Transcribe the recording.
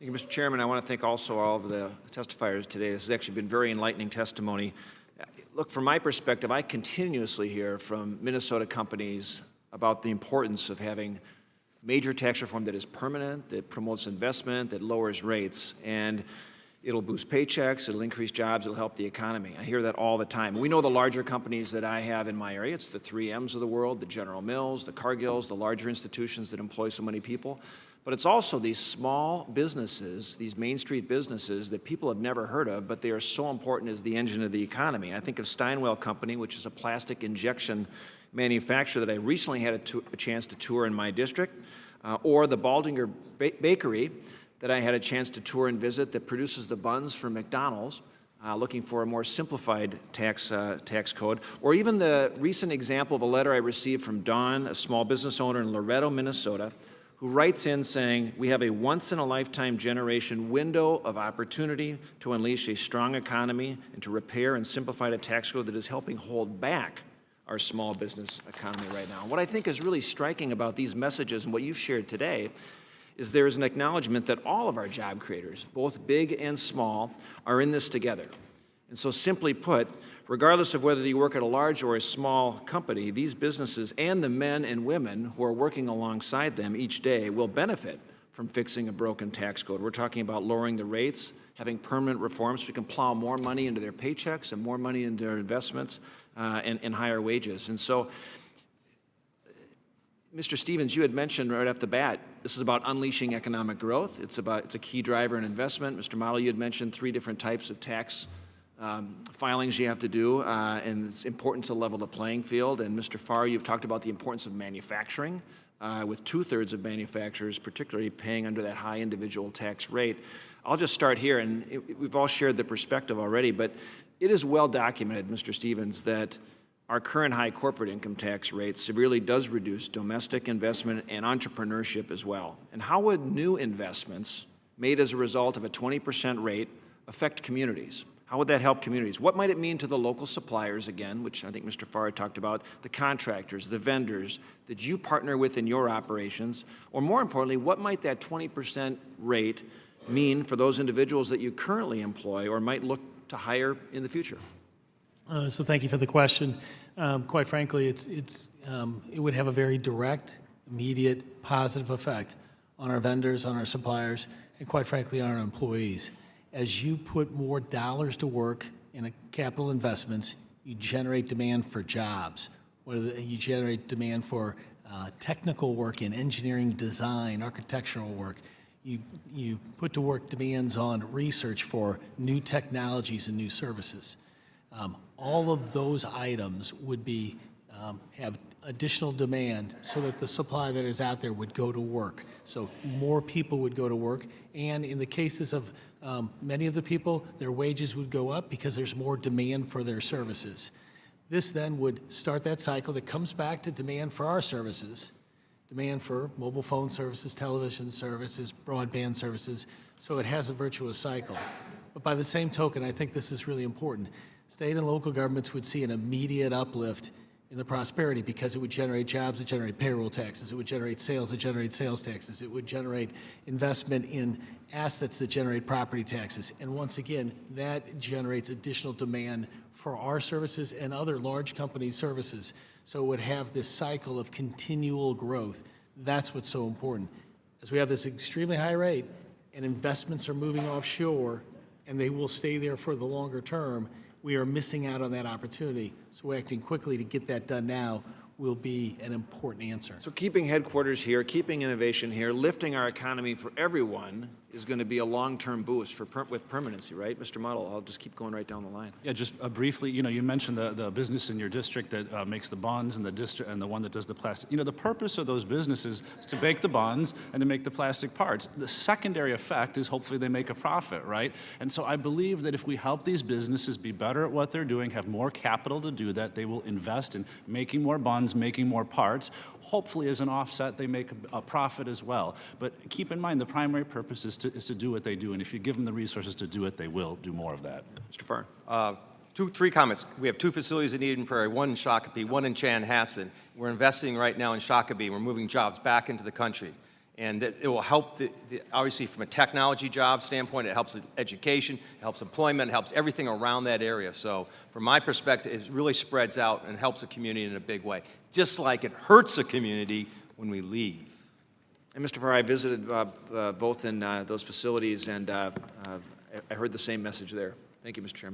Thank you, Mr. Chairman. I want to thank also all of the testifiers today. This has actually been very enlightening testimony. Look, from my perspective, I continuously hear from Minnesota companies about the importance of having major tax reform that is permanent, that promotes investment, that lowers rates, and it'll boost paychecks, it'll increase jobs, it'll help the economy. I hear that all the time. We know the larger companies that I have in my area. It's the 3Ms of the world, the General Mills, the Cargills, the larger institutions that employ so many people. But it's also these small businesses, these Main Street businesses that people have never heard of, but they are so important as the engine of the economy. I think of Steinwell Company, which is a plastic injection manufacturer that I recently had a chance to tour in my district, or the Baldinger Bakery that I had a chance to tour and visit that produces the buns for McDonald's, looking for a more simplified tax code, or even the recent example of a letter I received from Dawn, a small business owner in Loretto, Minnesota, who writes in saying, we have a once-in-a-lifetime generation window of opportunity to unleash a strong economy and to repair and simplify a tax code that is helping hold back our small business economy right now. What I think is really striking about these messages and what you've shared today is there is an acknowledgement that all of our job creators, both big and small, are in this together. And so simply put, regardless of whether you work at a large or a small company, these businesses and the men and women who are working alongside them each day will benefit from fixing a broken tax code. We're talking about lowering the rates, having permanent reforms so we can plow more money into their paychecks and more money into their investments and higher wages. And so, Mr. Stevens, you had mentioned right off the bat, this is about unleashing economic growth. It's a key driver in investment. Mr. Model, you had mentioned 3 different types of tax filings you have to do, and it's important to level the playing field. And Mr. Farr, you've talked about the importance of manufacturing, with 2/3 of manufacturers particularly paying under that high individual tax rate. I'll just start here, and we've all shared the perspective already, but it is well documented, Mr. Stevens, that our current high corporate income tax rate severely does reduce domestic investment and entrepreneurship as well. And how would new investments made as a result of a 20% rate affect communities? How would that help communities? What might it mean to the local suppliers, again, which I think Mr. Farr talked about, the contractors, the vendors that you partner with in your operations? Or more importantly, what might that 20% rate mean for those individuals that you currently employ or might look to hire in the future? So thank you for the question. Quite frankly, it would have a very direct, immediate, positive effect on our vendors, on our suppliers, and quite frankly, on our employees. As you put more dollars to work in capital investments, you generate demand for jobs. You generate demand for technical work in engineering, design, architectural work. You put to work demands on research for new technologies and new services. All of those items would have additional demand so that the supply that is out there would go to work. So more people would go to work, and in the cases of many of the people, their wages would go up because there's more demand for their services. This then would start that cycle that comes back to demand for our services, demand for mobile phone services, television services, broadband services, so it has a virtuous cycle. But by the same token, I think this is really important. State and local governments would see an immediate uplift in the prosperity because it would generate jobs, it would generate payroll taxes, it would generate sales, it would generate sales taxes, it would generate investment in assets that generate property taxes. And once again, that generates additional demand for our services and other large company services. So it would have this cycle of continual growth. That's what's so important. As we have this extremely high rate and investments are moving offshore and they will stay there for the longer term, we are missing out on that opportunity. So we're acting quickly to get that done now will be an important answer. So keeping headquarters here, keeping innovation here, lifting our economy for everyone is going to be a long-term boost with permanency, right? Mr. Muddle, I'll just keep going right down the line. Yeah, just briefly, you mentioned the business in your district that makes the buns and the one that does the plastic. The purpose of those businesses is to bake the buns and to make the plastic parts. The secondary effect is hopefully they make a profit, right? And so I believe that if we help these businesses be better at what they're doing, have more capital to do that, they will invest in making more buns, making more parts. Hopefully, as an offset, they make a profit as well. But keep in mind, the primary purpose is to do what they do, and if you give them the resources to do it, they will do more of that. Mr. Farr. 3 comments. We have 2 facilities in Eden Prairie, 1 in Shakopee, 1 in Chanhassen. We're investing right now in Shakopee. We're moving jobs back into the country. And that it will help, obviously, from a technology job standpoint, it helps with education, it helps employment, it helps everything around that area. So from my perspective, it really spreads out and helps the community in a big way, just like it hurts the community when we leave. And Mr. Farrar, I visited both in those facilities, and I heard the same message there. Thank you, Mr. Chairman.